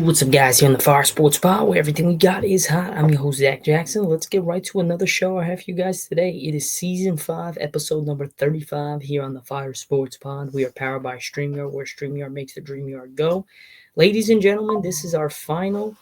What's up, guys? Here on the Fire Sports Pod, where everything we got is hot. I'm your host, Zack Jackson. Let's get right to another show I have for you guys today. It is Season 5, Episode number 35 here on the Fire Sports Pod. We are powered by StreamYard, where StreamYard makes the dream yard go. Ladies and gentlemen, this is our final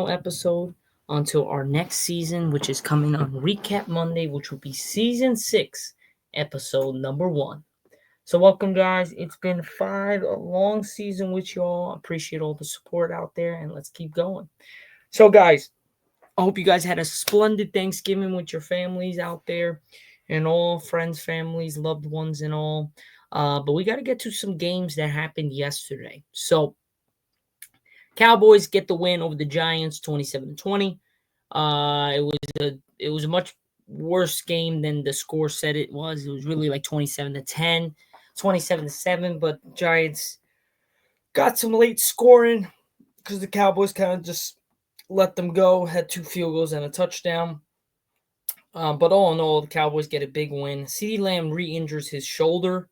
episode until our next season, which is coming on Recap Monday, which will be Season 6, Episode number 1. So welcome, guys. It's been a long season with y'all. Appreciate all the support out there, and let's keep going. So, guys, I hope you guys had a splendid Thanksgiving with your families out there, and all friends, families, loved ones, and all. But we got to get to some games that happened yesterday. So, Cowboys get the win over the Giants, 27-20. It was a much worse game than the score said it was. It was really like 27-10. 27-7, but Giants got some late scoring because the Cowboys kind of just let them go, had 2 field goals and a touchdown. But all in all, the Cowboys get a big win. CeeDee Lamb re-injures his shoulder.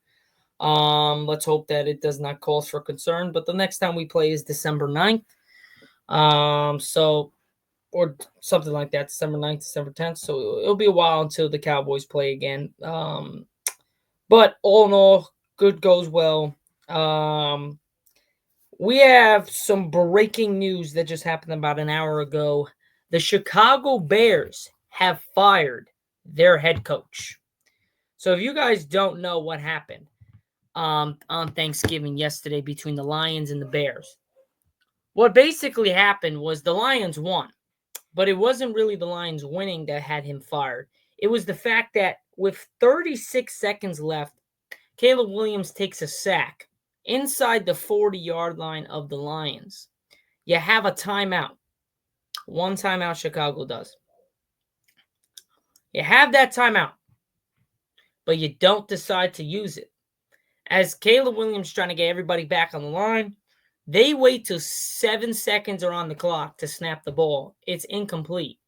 Let's hope that it does not cause for concern. But the next time we play is December 9th. Or something like that, December 9th, December 10th. So it'll be a while until the Cowboys play again. But all in all, good goes well. We have some breaking news that just happened about an hour ago. The Chicago Bears have fired their head coach. So if you guys don't know what happened on Thanksgiving yesterday between the Lions and the Bears, what basically happened was the Lions won. But it wasn't really the Lions winning that had him fired. It was the fact that with 36 seconds left, Caleb Williams takes a sack inside the 40-yard line of the Lions. You have a timeout. One timeout Chicago does. You have that timeout, but you don't decide to use it. As Caleb Williams trying to get everybody back on the line, they wait till 7 seconds are on the clock to snap the ball. It's incomplete,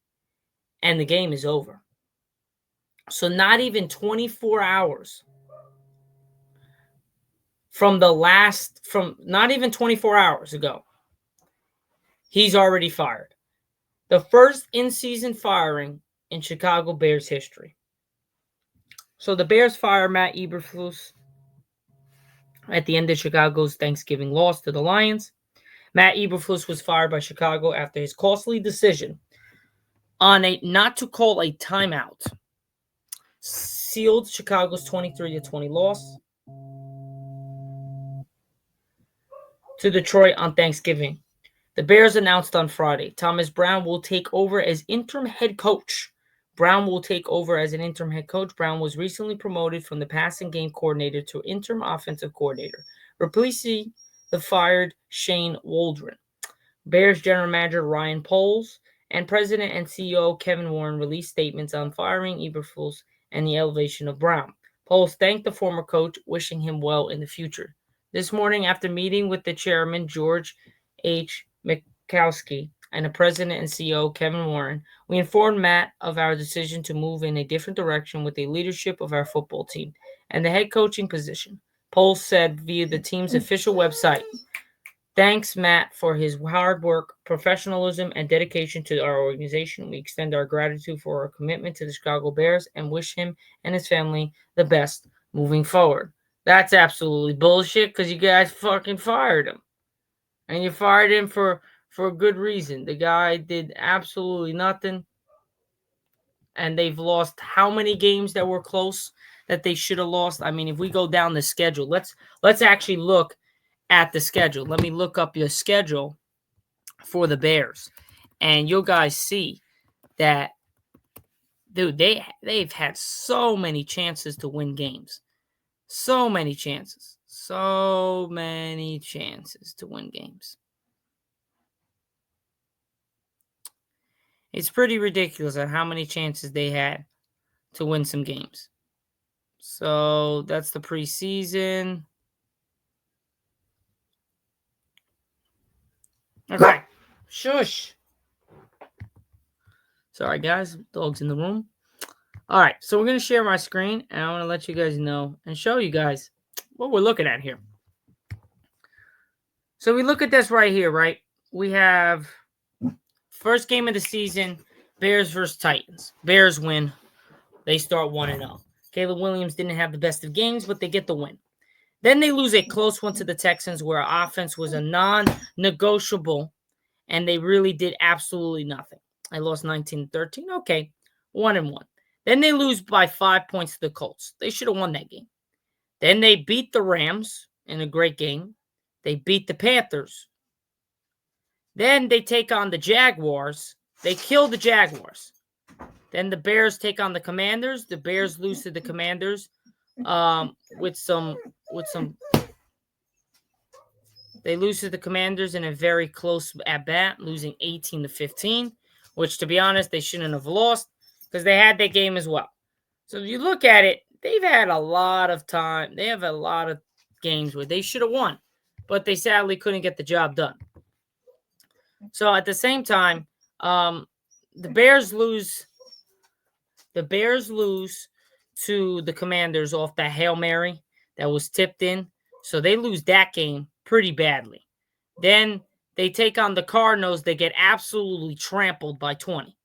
and the game is over. So not even 24 hours from not even 24 hours ago, he's already fired. The first in-season firing in Chicago Bears history. So the Bears fire Matt Eberflus at the end of Chicago's Thanksgiving loss to the Lions. Matt Eberflus was fired by Chicago after his costly decision on not to call a timeout sealed Chicago's 23-20 loss to Detroit on Thanksgiving. The Bears announced on Friday Thomas Brown will take over as interim head coach. Brown was recently promoted from the passing game coordinator to interim offensive coordinator, replacing the fired Shane Waldron. Bears general manager Ryan Poles and president and CEO Kevin Warren released statements on firing Eberflus and the elevation of Brown. Poles thanked the former coach, wishing him well in the future. This morning, after meeting with the chairman, George H. Mikowski, and the president and CEO, Kevin Warren, we informed Matt of our decision to move in a different direction with the leadership of our football team and the head coaching position. Poles said via the team's official website, "Thanks, Matt, for his hard work, professionalism, and dedication to our organization. We extend our gratitude for our commitment to the Chicago Bears and wish him and his family the best moving forward." That's absolutely bullshit because you guys fucking fired him. And you fired him for a good reason. The guy did absolutely nothing. And they've lost how many games that were close that they should have lost? I mean, if we go down the schedule, let's actually look at the schedule. Let me look up your schedule for the Bears. And you'll guys see that, dude, they've had so many chances to win games. So many chances to win games. It's pretty ridiculous at how many chances they had to win some games. So that's the preseason. Okay. Shush. Sorry, guys. Dog's in the room. All right. So we're going to share my screen, and I want to let you guys know and show you guys what we're looking at here. So we look at this right here, right? We have first game of the season, Bears versus Titans. Bears win. They start 1-0. Caleb Williams didn't have the best of games, but they get the win. Then they lose a close one to the Texans where offense was a non-negotiable, and they really did absolutely nothing. I lost 19-13. Okay, 1-1. Then they lose by 5 points to the Colts. They should have won that game. Then they beat the Rams in a great game. They beat the Panthers. Then they take on the Jaguars. They kill the Jaguars. Then the Bears take on the Commanders. The Bears lose to the Commanders with some. They lose to the Commanders in a very close at bat, losing 18-15, which, to be honest, they shouldn't have lost because they had that game as well. So if you look at it, they've had a lot of time. They have a lot of games where they should have won, but they sadly couldn't get the job done. So at the same time, the Bears lose. The Bears lose to the Commanders off that Hail Mary that was tipped in. So they lose that game pretty badly. Then they take on the Cardinals. They get absolutely trampled by 20.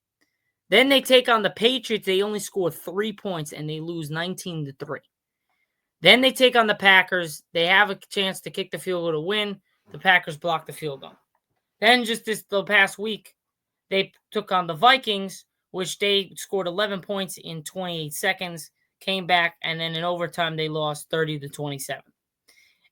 Then they take on the Patriots. They only score 3 points, and they lose 19-3. Then they take on the Packers. They have a chance to kick the field goal to win. The Packers block the field goal. Then just the past week, they took on the Vikings, which they scored 11 points in 28 seconds, came back, and then in overtime, they lost 30-27.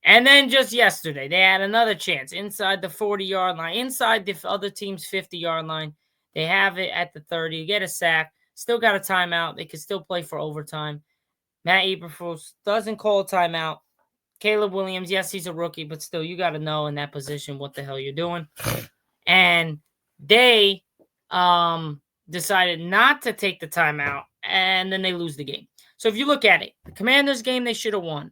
And then just yesterday, they had another chance inside the 40-yard line, inside the other team's 50-yard line. They have it at the 30, get a sack, still got a timeout. They can still play for overtime. Matt Eberflus doesn't call a timeout. Caleb Williams, yes, he's a rookie, but still, you got to know in that position what the hell you're doing. And they decided not to take the timeout, and then they lose the game. So if you look at it, the Commanders game, they should have won.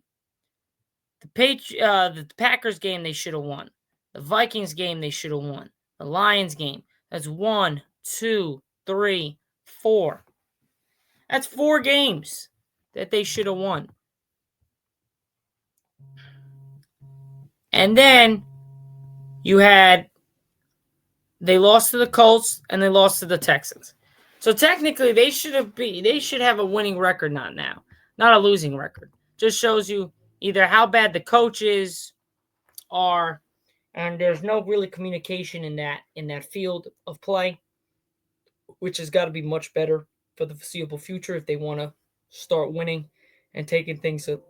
The Packers game, they should have won. The Vikings game, they should have won. The Lions game, that's 1, 2, 3, 4. That's 4 games that they should have won. And then they lost to the Colts and they lost to the Texans. So technically, they should have a winning record, not now, not a losing record. Just shows you either how bad the coaches are, and there's no really communication in that field of play, which has got to be much better for the foreseeable future if they want to start winning and taking things to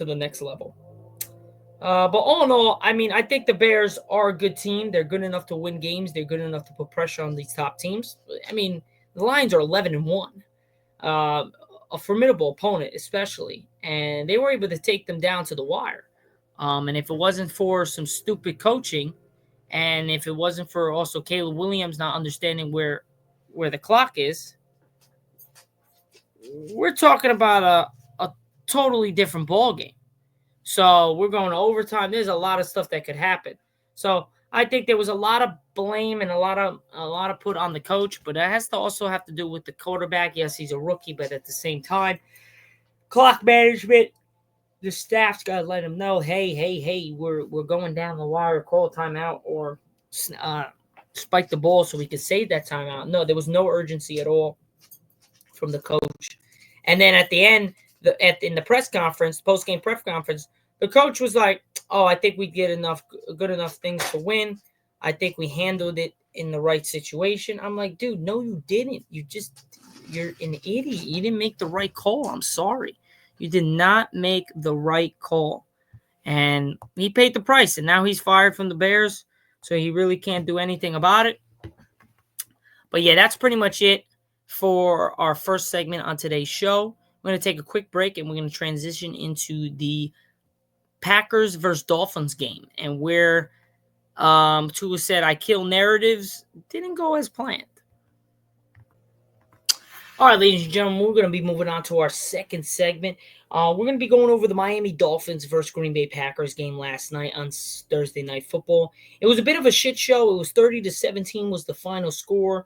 the next level. But all in all, I mean, I think the Bears are a good team. They're good enough to win games. They're good enough to put pressure on these top teams. I mean, the Lions are 11-1, a formidable opponent, especially, and they were able to take them down to the wire. And if it wasn't for some stupid coaching, and if it wasn't for also Caleb Williams not understanding where the clock is, we're talking about a totally different ball game. So we're going to overtime. There's a lot of stuff that could happen. So I think there was a lot of blame and a lot of put on the coach, but it has to also have to do with the quarterback. Yes, he's a rookie, but at the same time, clock management, the staff's got to let him know, hey, we're going down the wire, call a timeout or spike the ball so we can save that timeout. No, there was no urgency at all from the coach. And then at the end, in the press conference, post-game press conference, the coach was like, "Oh, I think we get good enough things to win. I think we handled it in the right situation." I'm like, dude, no, you didn't. You're an idiot. You didn't make the right call. I'm sorry. You did not make the right call. And he paid the price, and now he's fired from the Bears, so he really can't do anything about it. But yeah, that's pretty much it for our first segment on today's show. We're going to take a quick break, and we're going to transition into the Packers versus Dolphins game, and where Tua said, "I kill narratives," didn't go as planned. All right, ladies and gentlemen, we're going to be moving on to our second segment. We're going to be going over the Miami Dolphins versus Green Bay Packers game last night on Thursday Night Football. It was a bit of a shit show. It was 30-17 was the final score.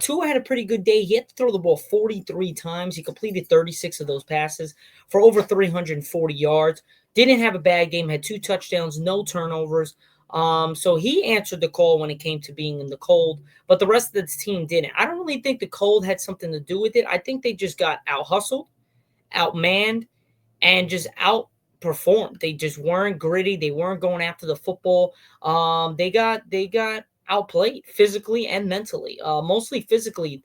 Tua had a pretty good day. He had to throw the ball 43 times. He completed 36 of those passes for over 340 yards. Didn't have a bad game. Had 2 touchdowns, no turnovers. So he answered the call when it came to being in the cold, but the rest of the team didn't. I don't really think the cold had something to do with it. I think they just got out hustled, outmanned, and just outperformed. They just weren't gritty. They weren't going after the football. They got outplayed physically and mentally. Mostly physically.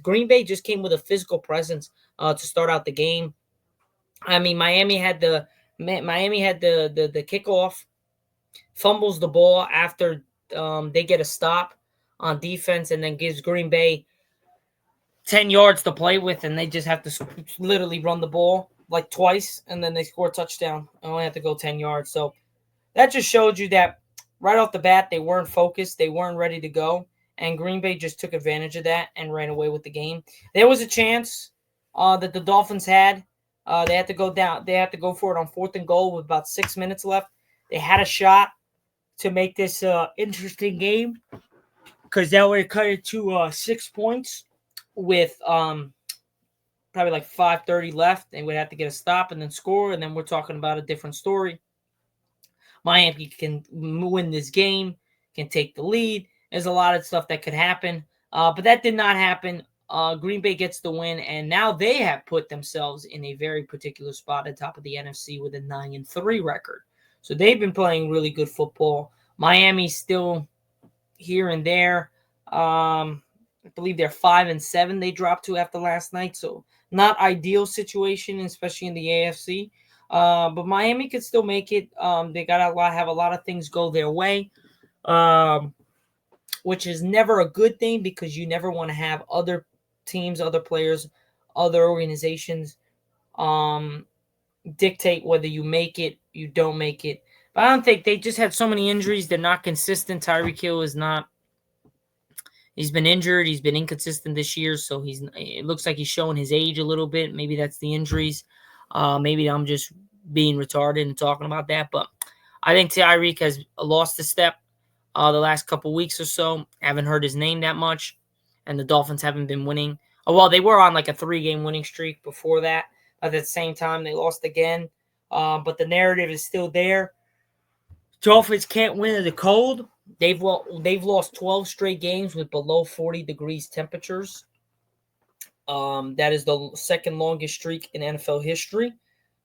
Green Bay just came with a physical presence to start out the game. I mean, Miami had the kickoff, fumbles the ball after they get a stop on defense, and then gives Green Bay 10 yards to play with, and they just have to literally run the ball like twice, and then they score a touchdown. I only have to go 10 yards. So that just showed you that right off the bat, they weren't focused. They weren't ready to go. And Green Bay just took advantage of that and ran away with the game. There was a chance that the Dolphins had. They had to go down. They had to go for it on 4th and goal with about 6 minutes left. They had a shot to make this interesting game because that would cut it to 6 points with probably like 5:30 left. They would have to get a stop and then score, and then we're talking about a different story. Miami can win this game, can take the lead. There's a lot of stuff that could happen, but that did not happen. Green Bay gets the win, and now they have put themselves in a very particular spot at top of the NFC with a 9-3 record. So they've been playing really good football. Miami's still here and there. I believe they're 5-7. They dropped to after last night, so not ideal situation, especially in the AFC. But Miami could still make it. They got have a lot of things go their way, which is never a good thing because you never want to have other teams, other players, other organizations dictate whether you make it, you don't make it. But I don't think they just had so many injuries. They're not consistent. Tyreek Hill is not. He's been injured. He's been inconsistent this year, so it looks like he's showing his age a little bit. Maybe that's the injuries. Maybe I'm just being retarded and talking about that, but I think Tyreek has lost a step the last couple weeks or so. Haven't heard his name that much, and the Dolphins haven't been winning. Well, they were on like a 3-game winning streak before that. At the same time, they lost again, but the narrative is still there. Dolphins can't win in the cold. They've lost 12 straight games with below 40 degrees temperatures. That is the second longest streak in NFL history,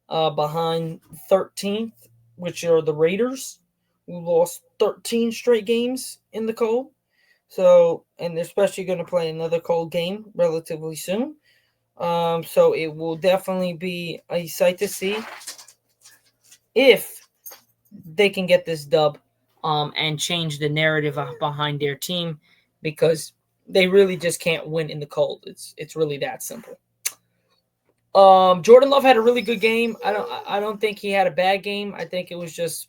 behind 13th, which are the Raiders, who lost 13 straight games in the cold. So, and they're especially going to play another cold game relatively soon. So it will definitely be a sight to see if they can get this dub and change the narrative behind their team, because they really just can't win in the cold. It's really that simple. Jordan Love had a really good game. I don't think he had a bad game. I think it was just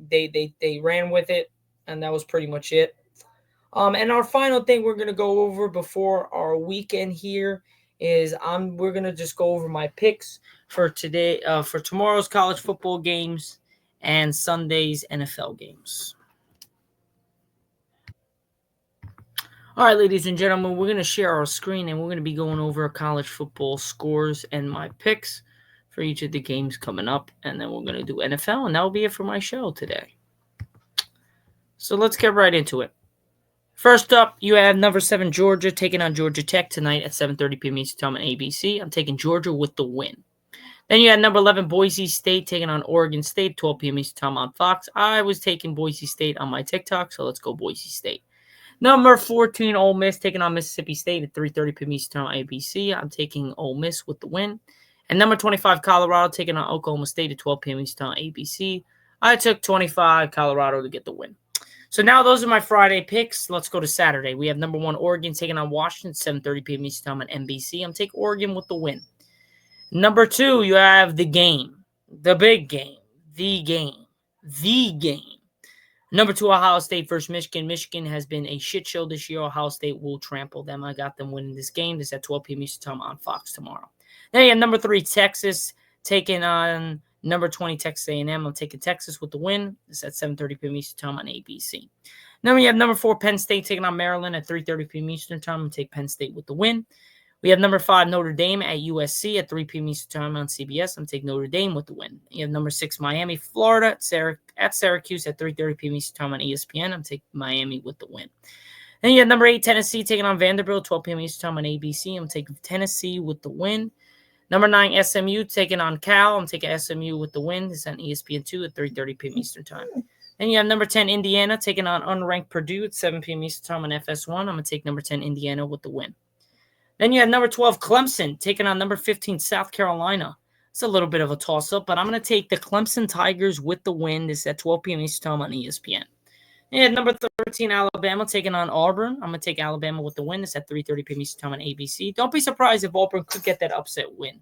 they ran with it, and that was pretty much it. And our final thing we're gonna go over before our weekend here is we're gonna just go over my picks for today, for tomorrow's college football games and Sunday's NFL games. All right, ladies and gentlemen, we're going to share our screen and we're going to be going over college football scores and my picks for each of the games coming up. And then we're going to do NFL, and that will be it for my show today. So let's get right into it. First up, you have number 7 Georgia taking on Georgia Tech tonight at 7:30 p.m. Eastern Time on ABC. I'm taking Georgia with the win. Then you had number 11 Boise State taking on Oregon State, 12 p.m. Eastern Time on Fox. I was taking Boise State on my TikTok, so let's go Boise State. Number 14, Ole Miss taking on Mississippi State at 3:30 p.m. Eastern on ABC. I'm taking Ole Miss with the win. And number 25, Colorado taking on Oklahoma State at 12 p.m. Eastern on ABC. I took 25, Colorado to get the win. So now those are my Friday picks. Let's go to Saturday. We have number 1, Oregon taking on Washington, 7:30 p.m. Eastern on NBC. I'm taking Oregon with the win. Number 2, you have the game, the big game, the game. Number 2, Ohio State versus Michigan. Michigan has been a shit show this year. Ohio State will trample them. I got them winning this game. This is at 12 p.m. Eastern Time on Fox tomorrow. Then you have number 3, Texas taking on number 20, Texas A&M. I'm taking Texas with the win. This is at 7:30 p.m. Eastern Time on ABC. Then we have number 4, Penn State taking on Maryland at 3:30 p.m. Eastern Time. I'm taking Penn State with the win. We have number 5, Notre Dame at USC at 3 p.m. Eastern Time on CBS. I'm taking Notre Dame with the win. You have number 6, Miami, Florida at at Syracuse at 3:30 p.m. Eastern Time on ESPN. I'm taking Miami with the win. Then you have number 8, Tennessee, taking on Vanderbilt, 12 p.m. Eastern Time on ABC. I'm taking Tennessee with the win. Number 9, SMU, taking on Cal. I'm taking SMU with the win. It's on ESPN2 at 3:30 p.m. Eastern Time. Then you have number 10, Indiana, taking on unranked Purdue at 7 p.m. Eastern Time on FS1. I'm going to take number 10, Indiana with the win. Then you have number 12, Clemson, taking on number 15, South Carolina. It's a little bit of a toss-up, but I'm going to take the Clemson Tigers with the win. This is at 12 p.m. Eastern Time on ESPN. And number 13, Alabama, taking on Auburn. I'm going to take Alabama with the win. This is at 3:30 p.m. Eastern Time on ABC. Don't be surprised if Auburn could get that upset win.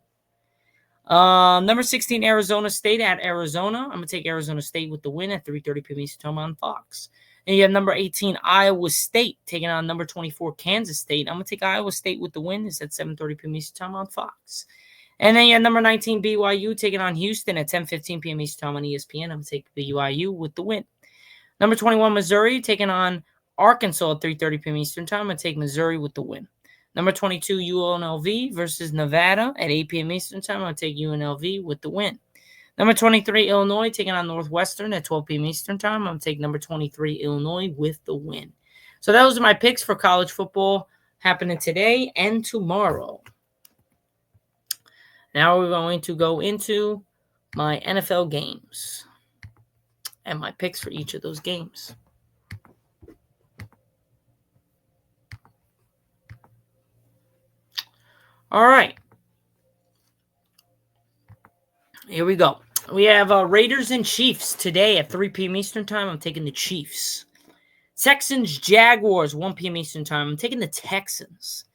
Number 16, Arizona State at Arizona. I'm going to take Arizona State with the win at 3:30 p.m. Eastern Time on Fox. And you have number 18, Iowa State, taking on number 24, Kansas State. I'm going to take Iowa State with the win. It's at 7:30 p.m. Eastern Time on Fox. And then you have number 19, BYU, taking on Houston at 10:15 p.m. Eastern Time on ESPN. I'm going to take BYU with the win. Number 21, Missouri, taking on Arkansas at 3:30 p.m. Eastern Time. I'm going to take Missouri with the win. Number 22, UNLV versus Nevada at 8 p.m. Eastern Time. I'm going to take UNLV with the win. Number 23, Illinois, taking on Northwestern at 12 p.m. Eastern Time. I'm going to take number 23, Illinois with the win. So those are my picks for college football happening today and tomorrow. Now we're going to go into my NFL games and my picks for each of those games. All right. Here we go. We have Raiders and Chiefs today at 3 p.m. Eastern Time. I'm taking the Chiefs. Texans, Jaguars, 1 p.m. Eastern Time. I'm taking the Texans.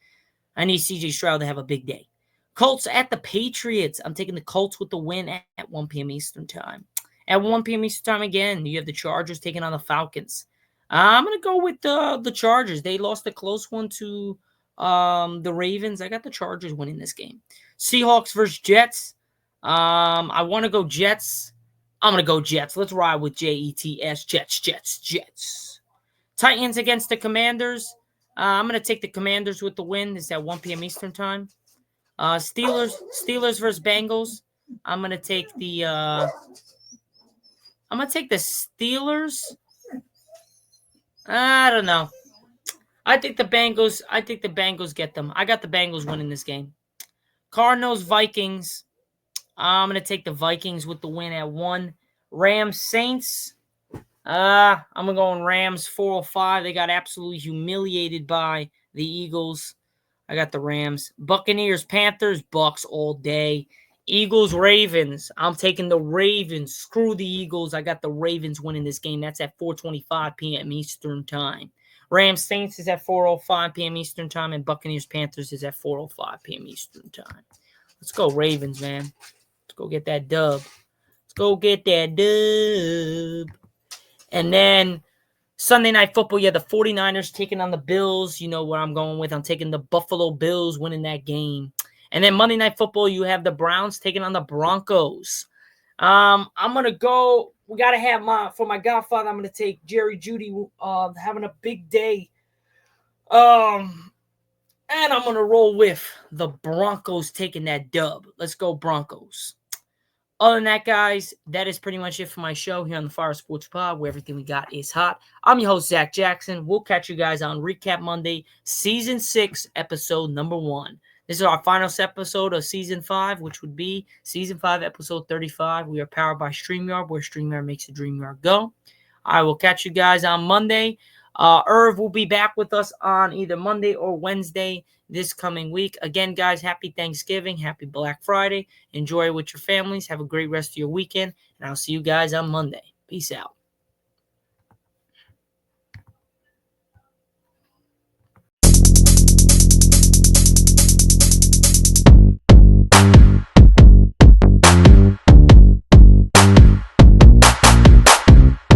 I need C.J. Stroud to have a big day. Colts at the Patriots. I'm taking the Colts with the win at 1 p.m. Eastern Time. At 1 p.m. Eastern Time again, you have the Chargers taking on the Falcons. I'm going to go with the Chargers. They lost a close one to the Ravens. I got the Chargers winning this game. Seahawks versus Jets. I want to go Jets. I'm going to go Jets. Let's ride with Jets. Jets. Titans against the Commanders. I'm going to take the Commanders with the win. It's at 1 p.m. Eastern Time. Steelers versus Bengals. I'm going to take the Steelers. I don't know. I think the Bengals get them. I got the Bengals winning this game. Cardinals, Vikings. I'm going to take the Vikings with the win at 1. Rams, Saints. I'm going to go on Rams 405. They got absolutely humiliated by the Eagles. I got the Rams. Buccaneers, Panthers, Bucks all day. Eagles, Ravens. I'm taking the Ravens. Screw the Eagles. I got the Ravens winning this game. That's at 4:25 p.m. Eastern Time. Rams, Saints is at 4:05 p.m. Eastern Time, and Buccaneers, Panthers is at 4:05 p.m. Eastern Time. Let's go Ravens, man. Let's go get that dub. And then Sunday Night Football, the 49ers taking on the Bills. You know where I'm going with. I'm taking the Buffalo Bills winning that game. And then Monday Night Football, you have the Browns taking on the Broncos. I'm going to go. We got to have for my godfather, I'm going to take Jerry Jeudy having a big day. And I'm going to roll with the Broncos taking that dub. Let's go Broncos. Other than that, guys, that is pretty much it for my show here on the Fire Sports Pod, where everything we got is hot. I'm your host, Zach Jackson. We'll catch you guys on Recap Monday, Season 6, Episode number 1. This is our final episode of Season 5, which would be Season 5, Episode 35. We are powered by StreamYard, where StreamYard makes the dream yard go. I will catch you guys on Monday. Irv will be back with us on either Monday or Wednesday this coming week. Again, guys, happy Thanksgiving, happy Black Friday. Enjoy it with your families. Have a great rest of your weekend, and I'll see you guys on Monday. Peace out.